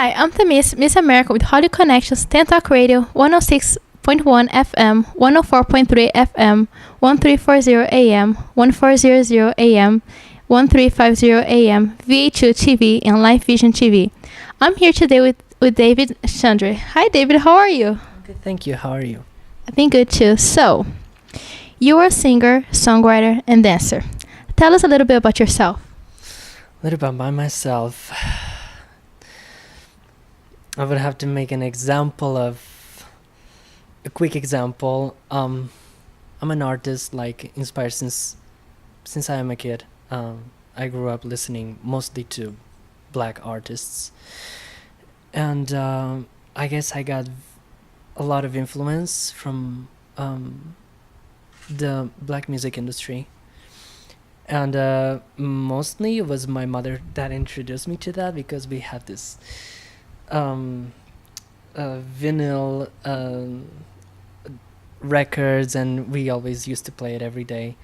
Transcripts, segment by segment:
Hi, I'm the Miss America with Holly Connections, 10 Talk Radio, 106.1 FM, 104.3 FM, 1340 AM, 1400 AM, 1350 AM, VH2 TV, and Live Vision TV. I'm here today with David Xandre. Hi, David. How are you? Good, thank you. How are you? I've been good too. So, you are a singer, songwriter, and dancer. Tell us a little bit about yourself. A little bit by myself. I would have to make a quick example. I'm an artist, inspired since I am a kid. I grew up listening mostly to black artists, and I guess I got a lot of influence from the black music industry, and mostly it was my mother that introduced me to that, because we had this vinyl records, and we always used to play it every day.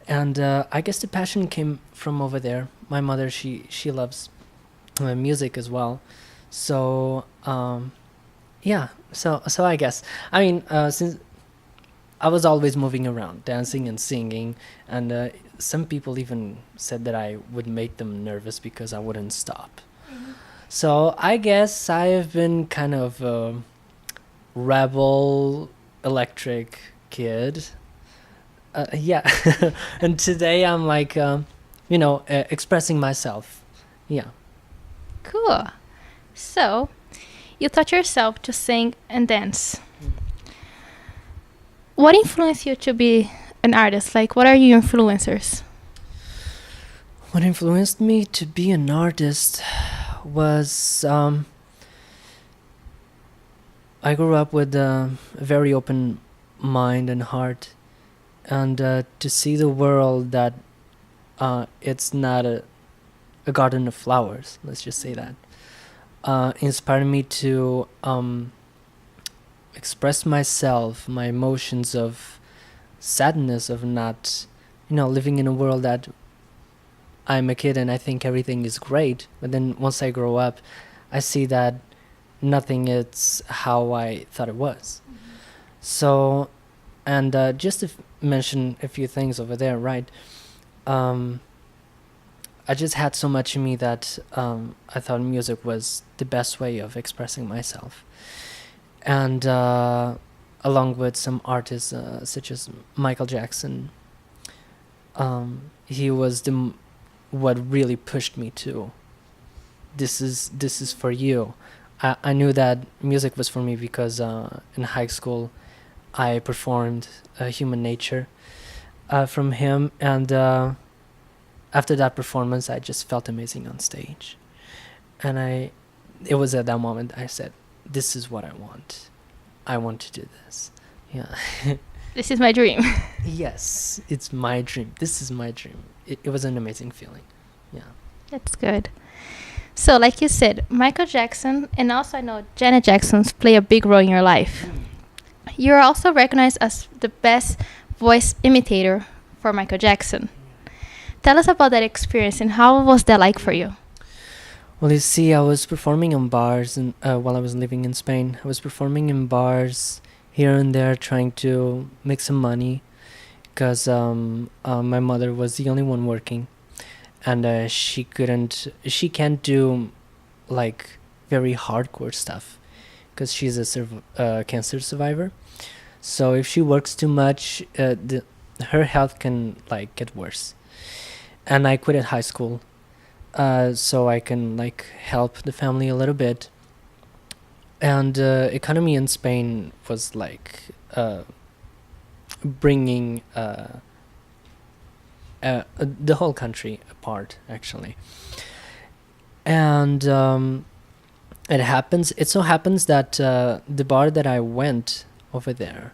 And I guess the passion came from over there. My mother, she loves music as well, so yeah. So I guess, I mean, since I was always moving around, dancing and singing, and some people even said that I would make them nervous because I wouldn't stop. So I guess I have been kind of a rebel, electric kid. Yeah. And today I'm expressing myself. Yeah. Cool. So, you taught yourself to sing and dance. What influenced you to be an artist? Like, what are your influencers? What influenced me to be an artist was I grew up with a very open mind and heart, and to see the world that it's not a garden of flowers, let's just say that, inspired me to express myself, my emotions of sadness of not living in a world that I'm a kid and I think everything is great, but then once I grow up, I see that nothing is how I thought it was. Mm-hmm. So, and just to mention a few things over there, right? I just had so much in me that I thought music was the best way of expressing myself. And along with some artists such as Michael Jackson, he was what really pushed me to this is for you. I knew that music was for me because in high school I performed Human Nature from him, and after that performance I just felt amazing on stage, and it was at that moment I said, this is what I want to do this. Yeah. This is my dream. Yes, it's my dream. This is my dream. It was an amazing feeling. Yeah. That's good. So, like you said, Michael Jackson, and also I know Janet Jackson's play a big role in your life. You're also recognized as the best voice imitator for Michael Jackson. Tell us about that experience and how was that like for you? Well, you see, I was performing in bars and while I was living in Spain. I was performing in bars here and there, trying to make some money, because my mother was the only one working, and she can't do very hardcore stuff because she's a cancer survivor. So if she works too much, her health can get worse. And I quit at high school, so I can help the family a little bit. And economy in Spain was bringing the whole country apart, actually. And it so happens that the bar that I went over there,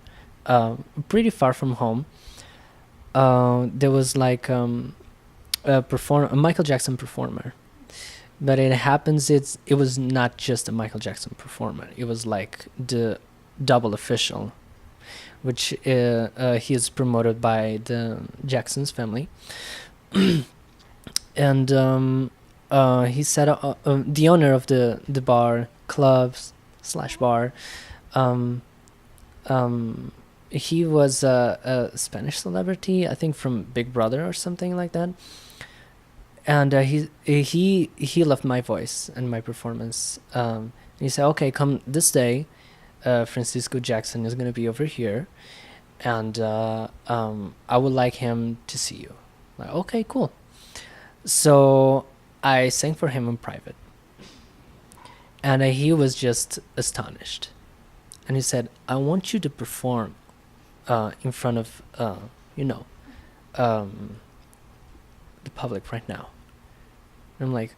pretty far from home, there was a Michael Jackson performer. But it happens it was not just a Michael Jackson performer. It was the double official, which he is promoted by the Jackson's family. And he said the owner of the bar clubs slash bar, um, he was a Spanish celebrity, I think from Big Brother or something like that. And he loved my voice and my performance. He said, "Okay, come this day. Francisco Jackson is gonna be over here, and I would like him to see you." Like, okay, cool. So I sang for him in private, and he was just astonished. And he said, "I want you to perform in front of you know um, the public right now." And I'm like,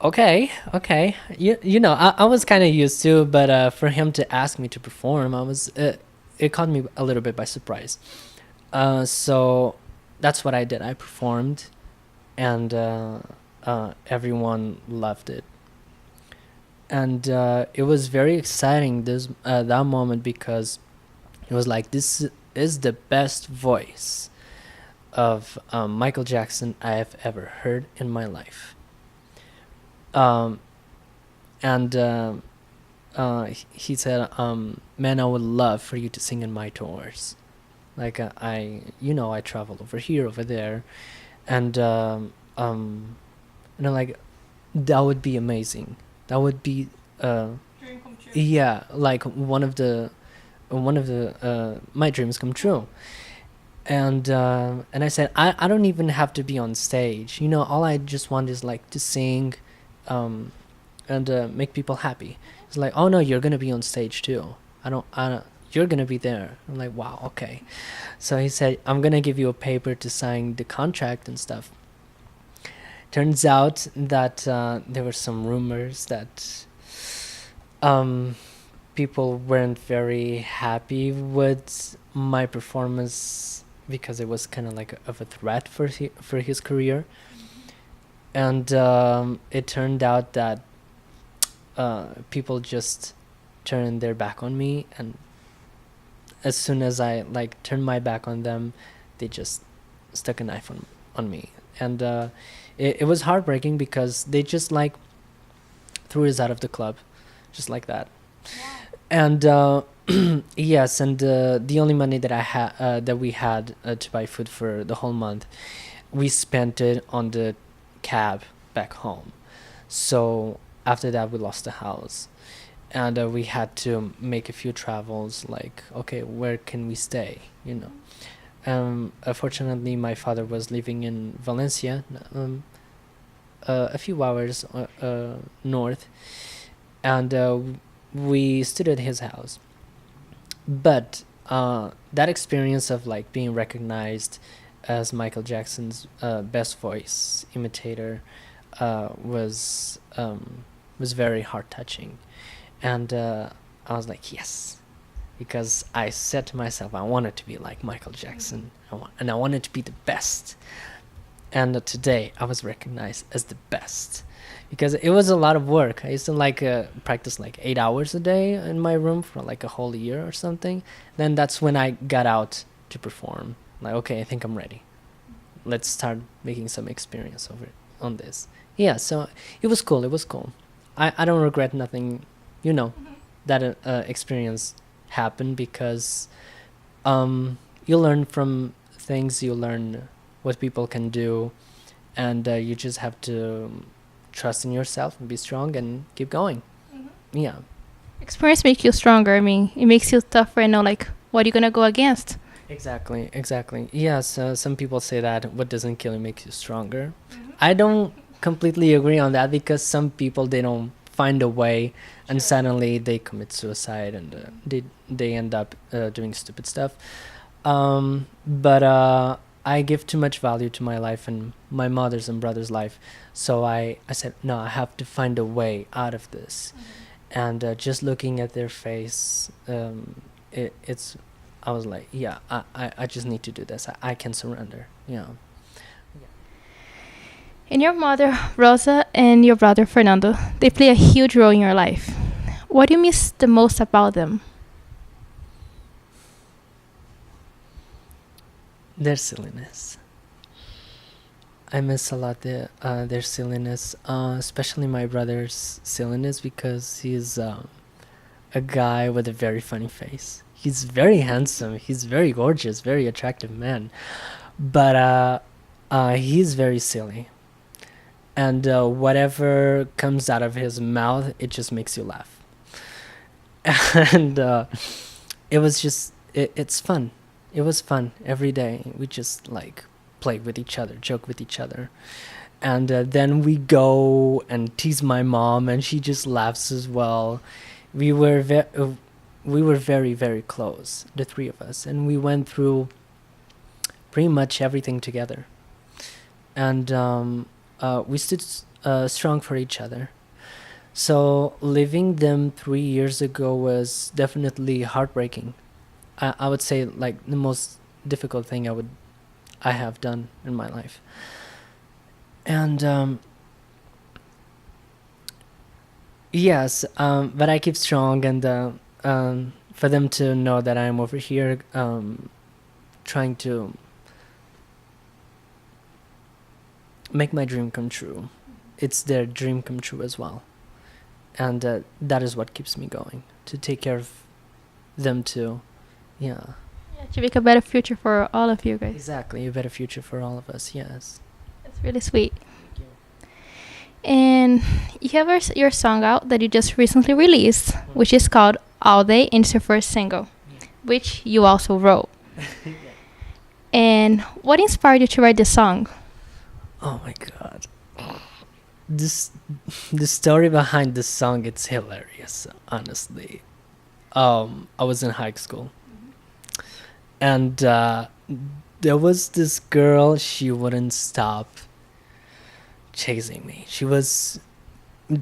okay. I was kind of used to, but for him to ask me to perform, it caught me a little bit by surprise. So that's what I did. I performed, and everyone loved it. And it was very exciting that moment, because it was like, this is the best voice of Michael Jackson I have ever heard in my life. And he said, "Man, I would love for you to sing in my tours. Like I travel over here, over there, and I'm like, that would be amazing. That would be Dream come true. yeah, like one of the my dreams come true." And I said, I don't even have to be on stage. All I just want is like to sing, and make people happy. It's like, "Oh no, you're gonna be on stage too. I don't. You're gonna be there." I'm like, "Wow, okay." So he said, "I'm gonna give you a paper to sign the contract and stuff." Turns out that there were some rumors that people weren't very happy with my performance, because it was kind of like of a threat for his career. And it turned out that people just turned their back on me, and as soon as I like turned my back on them, they just stuck a knife on me. And it was heartbreaking, because they just like threw us out of the club, just like that. And yes, and the only money that that we had to buy food for the whole month, we spent it on the cab back home. So after that, we lost the house, and we had to make a few travels. Like, okay, where can we stay? Fortunately, my father was living in Valencia, a few hours north, and we stood at his house. But that experience of like being recognized as Michael Jackson's best voice imitator was very heart touching, and I was like, yes, because I said to myself, I wanted to be like Michael Jackson, and I wanted to be the best. And today I was recognized as the best, because it was a lot of work. I used to like practice like 8 hours a day in my room for like a whole year or something. Then that's when I got out to perform. Like, okay, I think I'm ready. Let's start making some experience on this. Yeah, so it was cool. It was cool. I don't regret nothing, that experience happened, because you learn from things. You learn what people can do, and you just have to trust in yourself and be strong and keep going. Yeah. Experience makes you stronger. I mean, it makes you tougher and know like what you're gonna go against. Exactly. Yes, some people say that what doesn't kill you makes you stronger. I don't completely agree on that, because some people, they don't find a way, and suddenly they commit suicide, and they end up doing stupid stuff. But I give too much value to my life and my mother's and brother's life, so I said, no, I have to find a way out of this. And just looking at their face, it's I was like, yeah, I just need to do this. I can surrender. And your mother, Rosa, and your brother, Fernando, they play a huge role in your life. What do you miss the most about them? Their silliness. I miss a lot their silliness, especially my brother's silliness because he's a guy with a very funny face. He's very handsome. He's very gorgeous, very attractive man, but he's very silly, and whatever comes out of his mouth, it just makes you laugh. And it was just it's fun. It was fun every day. We just like play with each other, joke with each other, and then we go and tease my mom, and she just laughs as well. We were we were very very close, the three of us, and we went through pretty much everything together, and we stood strong for each other. So leaving them 3 years ago was definitely heartbreaking. I would say like the most difficult thing I have done in my life. And yes, but I keep strong, and for them to know that I'm over here trying to make my dream come true. It's their dream come true as well. And that is what keeps me going, to take care of them too. Yeah. Yeah, to make a better future for all of you guys. Exactly, a better future for all of us. Yes. That's really sweet. And you have your song out that you just recently released, which is called All Day, and it's your first single, which you also wrote. And what inspired you to write this song? Oh my god. This the story behind this song, it's hilarious, honestly. I was in high school, and there was this girl. She wouldn't stop chasing me. She was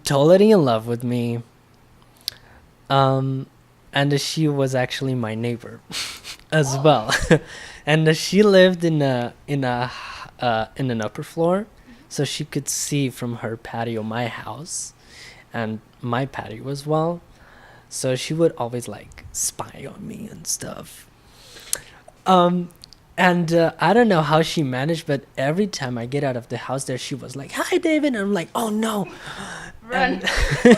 totally in love with me, and she was actually my neighbor as well. And she lived in an upper floor, so she could see from her patio my house and my patio as well. So she would always like spy on me and stuff. And I don't know how she managed, but every time I get out of the house there, she was like, "Hi, David." And I'm like, "Oh no." Run.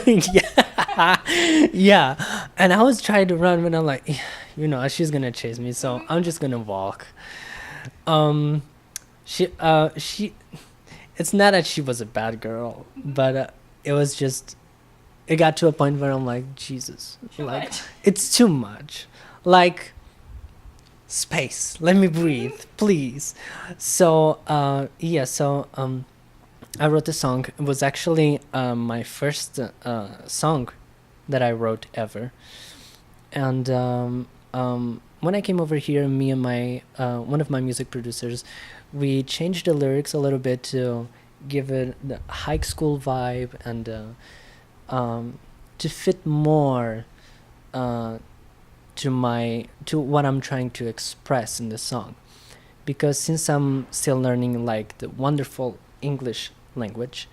And yeah. Yeah. And I was trying to run, but I'm like, she's gonna chase me, so I'm just gonna walk. She it's not that she was a bad girl, but it was just, it got to a point where I'm like, Jesus, like it's too much. Like, space, let me breathe, please. So I wrote the song. It was actually my first song that I wrote ever. And when I came over here, me and my one of my music producers, we changed the lyrics a little bit to give it the high school vibe, and to fit more to what I'm trying to express in the song. Because since I'm still learning like the wonderful English language,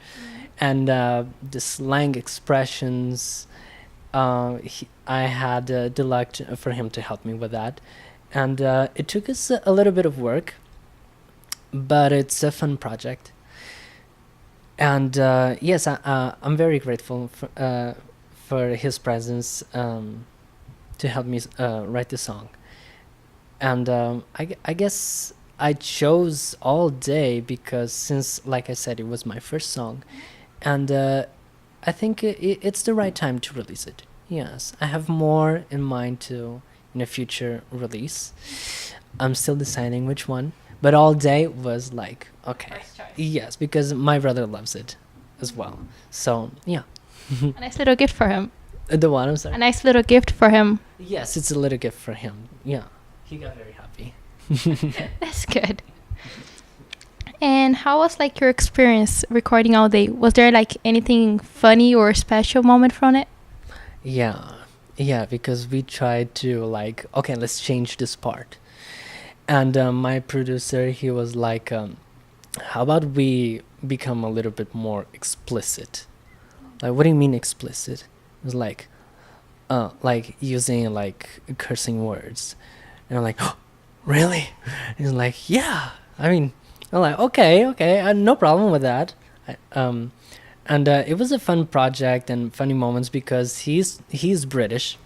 and the slang expressions, I had the luck for him to help me with that, and it took us a little bit of work, but it's a fun project. And yes, I'm very grateful for his presence to help me write the song. And I guess I chose All Day because, since, like I said, it was my first song, and I think it's the right time to release it. Yes, I have more in mind to in a future release. I'm still deciding which one, but All Day was like, okay, First choice. yes, because my brother loves it as well. So yeah. A nice little gift for him. The one, I'm sorry. A nice little gift for him. Yes, it's a little gift for him. Yeah, he got very happy. That's good. And how was like your experience recording All Day? Was there like anything funny or special moment from it? Yeah, because we tried to like, okay, let's change this part. And my producer, he was like, how about we become a little bit more explicit? Like, what do you mean explicit? It was like using like cursing words. And I'm like, oh, really? And he's like, yeah, I mean, I'm like, okay, no problem with that. I, and it was a fun project and funny moments because he's British,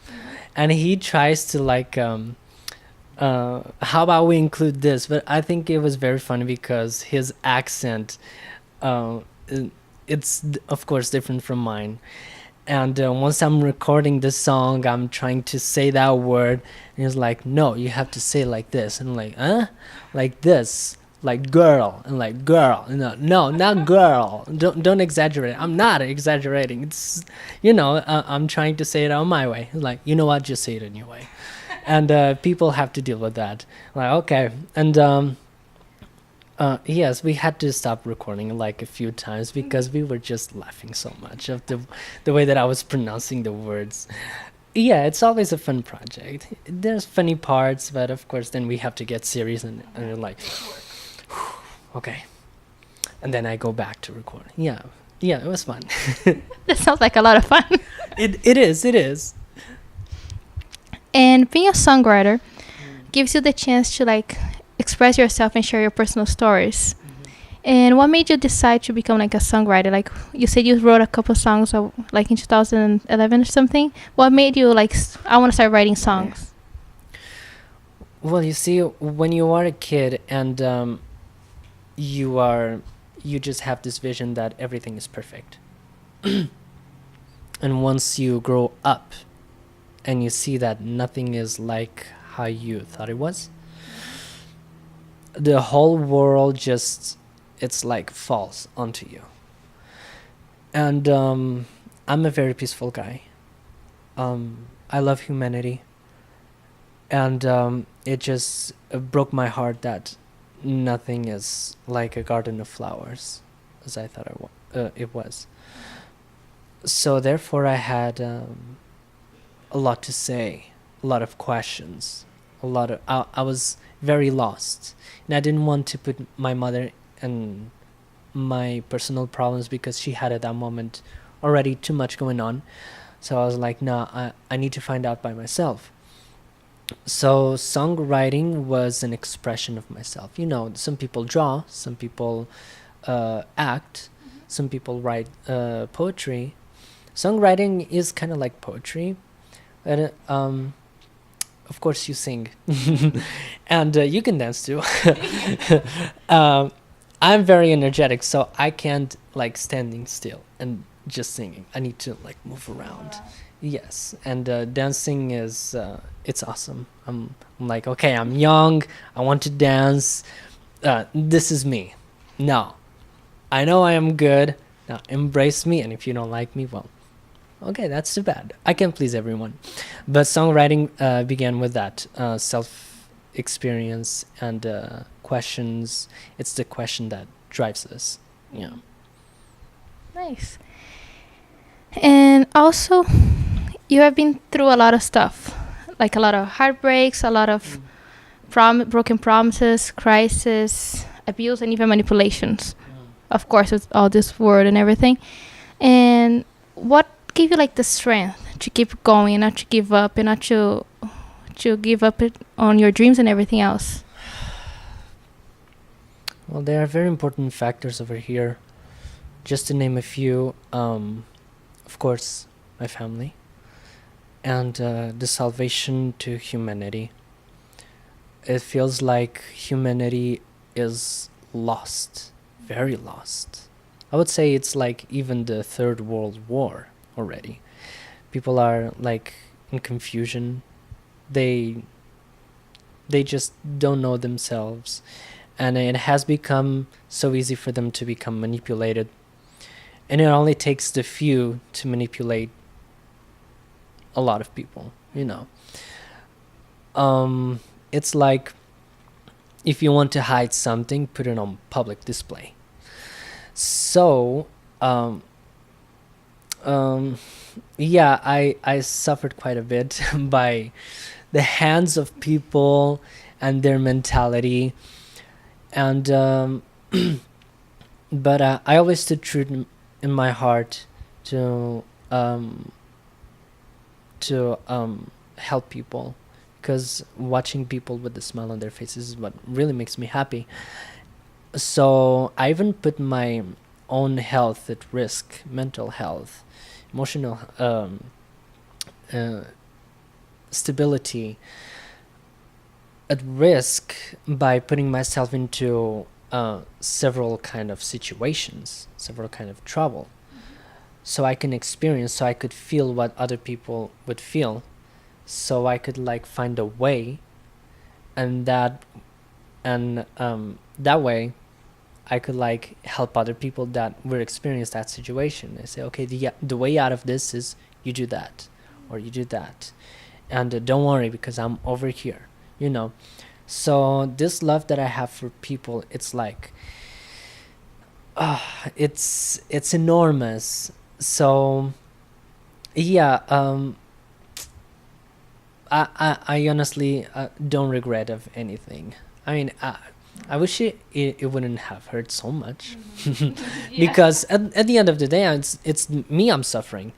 and he tries to like, how about we include this? But I think it was very funny because his accent, uh, it's of course different from mine. And once I'm recording this song, I'm trying to say that word, and he's like, "No, you have to say it like this." And I'm like, "Huh? Like this? Like girl?" And like girl? No, not girl. Don't exaggerate. I'm not exaggerating. It's, I'm trying to say it on my way. He's like, "You know what? Just say it in your way." And people have to deal with that. I'm like, okay, and yes, we had to stop recording like a few times because we were just laughing so much of the way that I was pronouncing the words. Yeah, it's always a fun project. There's funny parts, but of course then we have to get serious and you're like, okay. And then I go back to record. Yeah, it was fun. That sounds like a lot of fun. It is. And being a songwriter gives you the chance to like express yourself and share your personal stories. And what made you decide to become like a songwriter? Like you said, you wrote a couple songs, like in 2011 or something. What made you like? I want to start writing songs. Well, you see, when you are a kid and you just have this vision that everything is perfect. And once you grow up and you see that nothing is like how you thought it was, the whole world just, it's like falls onto you. And I'm a very peaceful guy. I love humanity, and it just broke my heart that nothing is like a garden of flowers as I thought it was. So therefore I had a lot to say, a lot of questions, I was very lost, and I didn't want to put my mother and my personal problems because she had at that moment already too much going on. So I was like, nah, I need to find out by myself. So songwriting was an expression of myself. Some people draw, some people act, some people write poetry. Songwriting is kind of like poetry, and of course you sing, and you can dance too. I'm very energetic, so I can't like standing still and just singing. I need to like move around. Yes, and dancing is it's awesome. I'm like, okay, I'm young. I want to dance. This is me. No, I know I am good. Now embrace me, and if you don't like me, well, okay, that's too bad. I can't please everyone. But songwriting began with that self experience and questions. It's the question that drives us. Yeah. Nice. And also, you have been through a lot of stuff, like a lot of heartbreaks, a lot of broken promises, crisis, abuse, and even manipulations. Of course, with all this word and everything. And what gave you like the strength to keep going, not to give up, and not to give up on your dreams and everything else? Well, there are very important factors over here. Just to name a few, of course, my family, and the salvation to humanity. It feels like humanity is lost, very lost. I would say it's like even the Third World War already. People are like in confusion. They just don't know themselves, and it has become so easy for them to become manipulated. And it only takes the few to manipulate a lot of people, It's like if you want to hide something, put it on public display. So, yeah, I suffered quite a bit by the hands of people and their mentality. And, but I always stood true in my heart to help people, because watching people with a smile on their faces is what really makes me happy. So I even put my own health at risk, mental health, emotional uh, stability at risk by putting myself into several kind of situations, several kind of trouble, so I can experience, so I could feel what other people would feel, so I could like find a way, and that way I could like help other people that were experiencing that situation. I say, okay, the way out of this is you do that, or you do that, and don't worry because I'm over here, you know. So this love that I have for people, it's like, it's enormous. So yeah, I honestly don't regret of anything. I mean, I wish it wouldn't have hurt so much, because at the end of the day, it's me I'm suffering.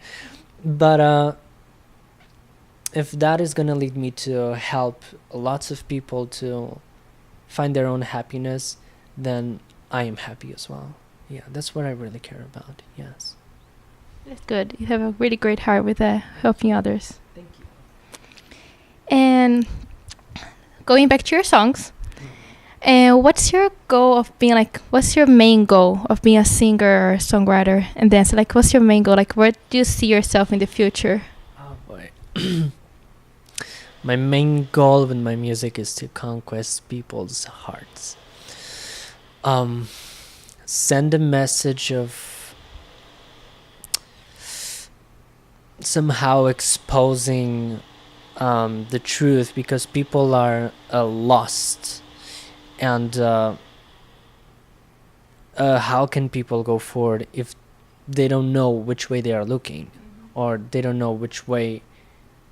But if that is gonna lead me to help lots of people to find their own happiness, then I am happy as well. Yeah, that's what I really care about. Yes. That's good. You have a really great heart with helping others. Thank you. And going back to your songs, and what's your goal of being like? What's your main goal of being a singer or songwriter and dancer? Like, what's your main goal? Like, where do you see yourself in the future? Oh boy. My main goal with my music is to conquest people's hearts. Send a message of somehow exposing the truth, because people are lost, and how can people go forward if they don't know which way they are looking, or they don't know which way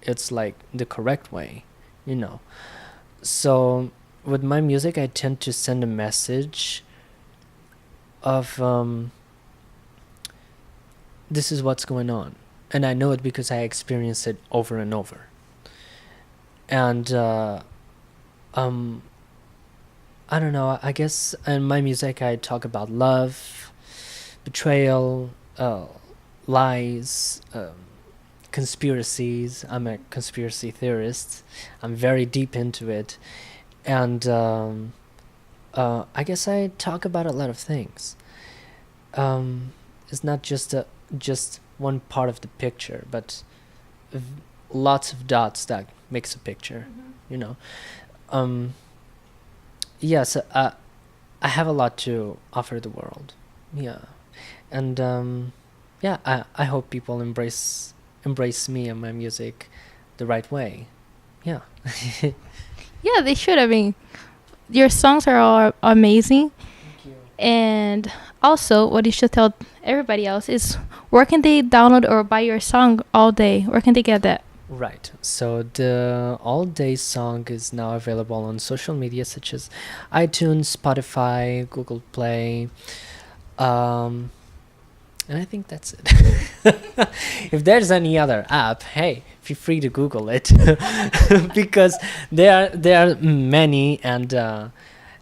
it's like the correct way, you know. So with my music, I tend to send a message of this is what's going on, and I know it because I experience it over and over. And I don't know, I guess in my music I talk about love, betrayal, lies, conspiracies. I'm a conspiracy theorist. I'm very deep into it. And I guess I talk about a lot of things. It's not just one part of the picture, but lots of dots that makes a picture, you know. Yes, I have a lot to offer the world. Yeah. And yeah, I hope people embrace me and my music the right way. Yeah. Yeah, they should. I mean, your songs are all amazing. Thank you. And also, what you should tell everybody else is, where can they download or buy your song all day? Where can they get that? Right. So the All Day song is now available on social media such as iTunes, Spotify, Google Play, and I think that's it. If there's any other app, hey, feel free to Google it, because there are many, and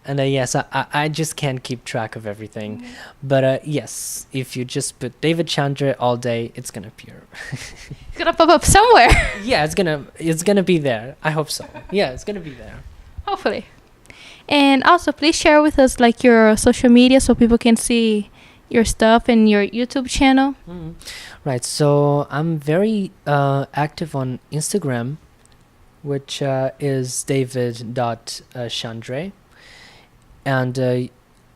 yes, I just can't keep track of everything. But yes, if you just put David Xandre All Day, it's gonna appear. It's gonna pop up somewhere. Yeah, it's gonna be there. I hope so. Yeah, it's gonna be there. Hopefully. And also, please share with us like your social media so people can see your stuff and your YouTube channel. Right. So I'm very active on Instagram, which is david.xandre. And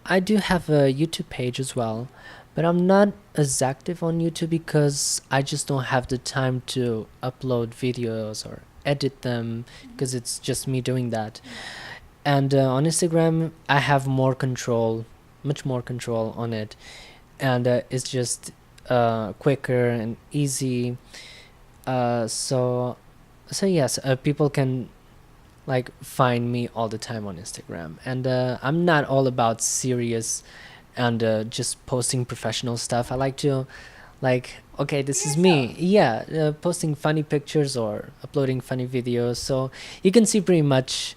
I do have a YouTube page as well, but I'm not as active on YouTube because I just don't have the time to upload videos or edit them, because it's just me doing that. And on Instagram, I have more control, much more control on it, and it's just quicker and easy. So yes, people can like find me all the time on Instagram, and I'm not all about serious and just posting professional stuff. I like to okay, this is me. Yeah, posting funny pictures or uploading funny videos, so you can see pretty much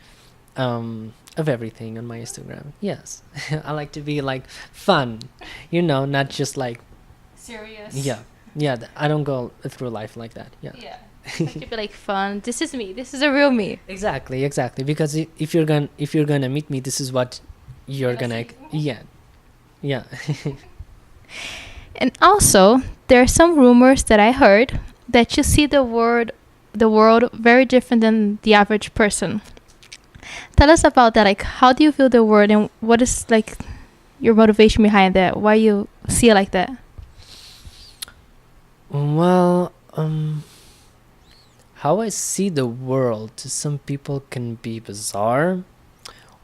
of everything on my Instagram. Yes. I like to be like fun, not just like, Serious. yeah, yeah. I don't go through life like that. Yeah. Yeah. It should be like fun. This is me. This is a real me. Exactly. Because if you're gonna meet me, this is what you're gonna. Yeah, yeah. And also, there are some rumors that I heard that you see the world very different than the average person. Tell us about that. Like, how do you feel the world, and what is like your motivation behind that? Why you see it like that? Well, how I see the world to some people can be bizarre,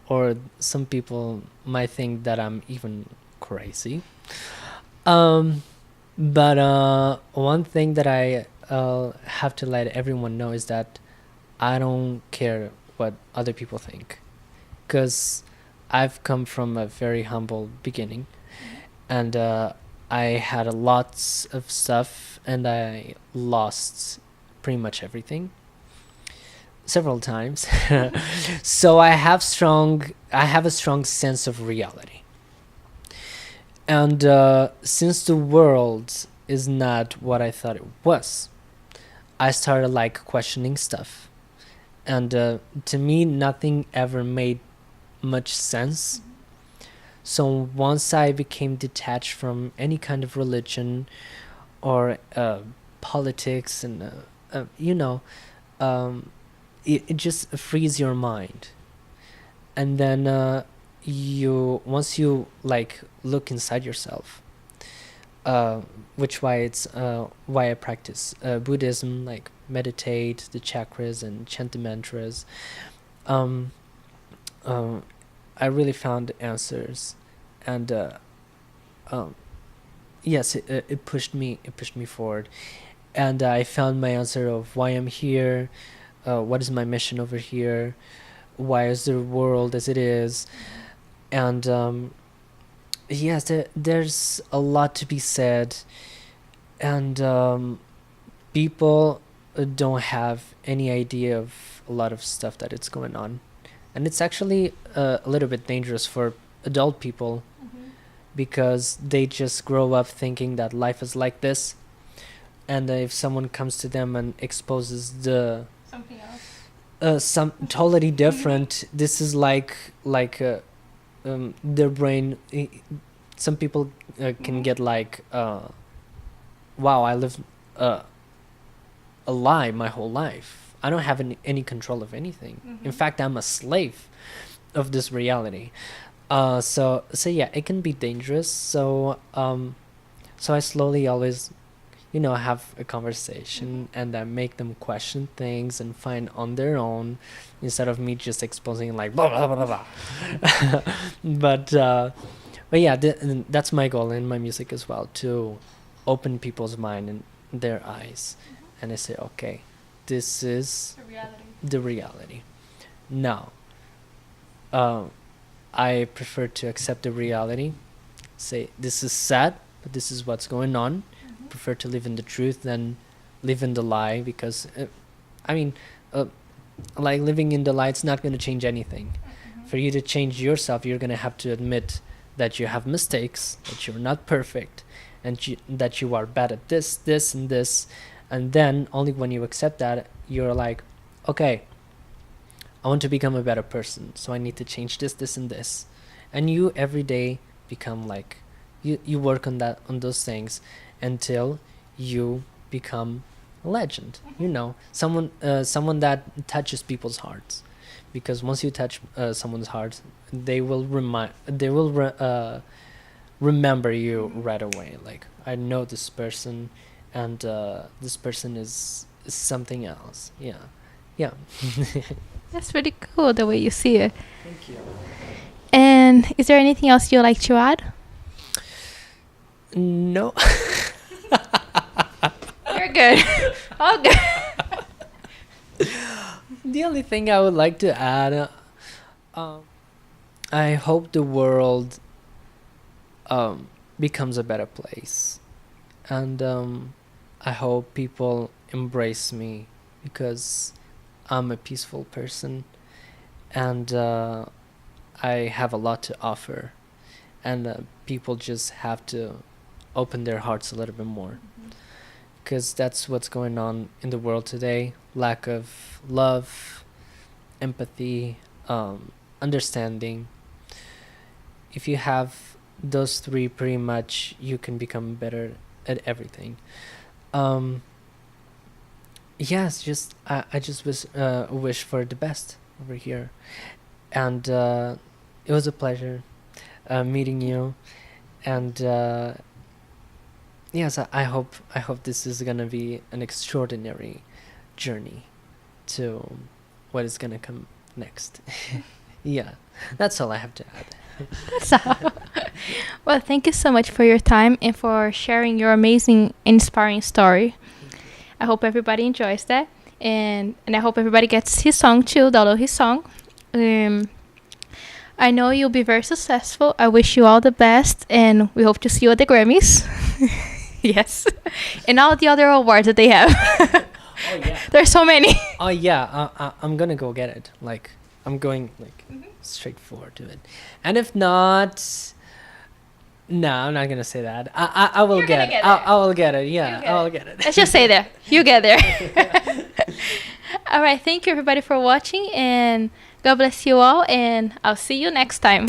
or some people might think that I'm even crazy. Um, but one thing that I have to let everyone know is that I don't care what other people think, because I've come from a very humble beginning, and I had lots of stuff, and I lost pretty much everything several times. So I have a strong sense of reality. And since the world is not what I thought it was, I started like questioning stuff. And to me, nothing ever made much sense. So once I became detached from any kind of religion or politics, and um, it just frees your mind. And then once you like look inside yourself, uh, why I practice Buddhism, like meditate the chakras and chant the mantras. um, um, I really found answers, and um, yes, it pushed me forward, and I found my answer of why I'm here, what is my mission over here, why is the world as it is, and yes, there's a lot to be said, and people don't have any idea of a lot of stuff that it's going on, and it's actually a little bit dangerous for adult people, because they just grow up thinking that life is like this, and if someone comes to them and exposes Something else. some totally different, this is like their brain. Some people can get like, wow, I lived a lie my whole life. I don't have any control of anything. In fact, I'm a slave of this reality. So yeah, it can be dangerous. So I slowly always, have a conversation, and I make them question things and find on their own, instead of me just exposing like blah blah blah blah. But yeah, that's my goal in my music as well, to open people's mind and their eyes, and I say, okay, this is the reality. Now, I prefer to accept the reality, say this is sad, but this is what's going on. Prefer to live in the truth than live in the lie, because I mean, like living in the lie, it's not going to change anything. For you to change yourself, you're going to have to admit that you have mistakes, that you're not perfect, and that you are bad at this and this, and then only when you accept that, you're like, okay, I want to become a better person, so I need to change this and this, and you every day become like, you work on those things until you become a legend. Someone that touches people's hearts, because once you touch someone's heart, they will remember you right away. Like, I know this person, and this person is something else. Yeah. That's really cool the way you see it. Thank you. And is there anything else you'd like to add? No. You're good. All good. The only thing I would like to add, I hope the world becomes a better place, and I hope people embrace me, because I'm a peaceful person, and I have a lot to offer, and people just have to open their hearts a little bit more, because that's what's going on in the world today. Lack of love, empathy, understanding. If you have those three, pretty much you can become better at everything. Yes, just I just wish for the best over here, and it was a pleasure meeting you, and yes, I hope this is gonna be an extraordinary journey to what is gonna come next. Yeah, that's all I have to add. That's all. Well, thank you so much for your time and for sharing your amazing, inspiring story. I hope everybody enjoys that, and I hope everybody gets his song too. Download his song. I know you'll be very successful. I wish you all the best, and we hope to see you at the Grammys. Yes, and all the other awards that they have. Oh yeah. There's so many. Oh yeah. I'm gonna go get it. Like I'm going like straight forward to it, and if not. No, I'm not gonna say that. I will You're get gonna it. get it. I will get it. Yeah, You get I will it. get it. Let's just say there. You get there. All right. Thank you, everybody, for watching, and God bless you all, and I'll see you next time.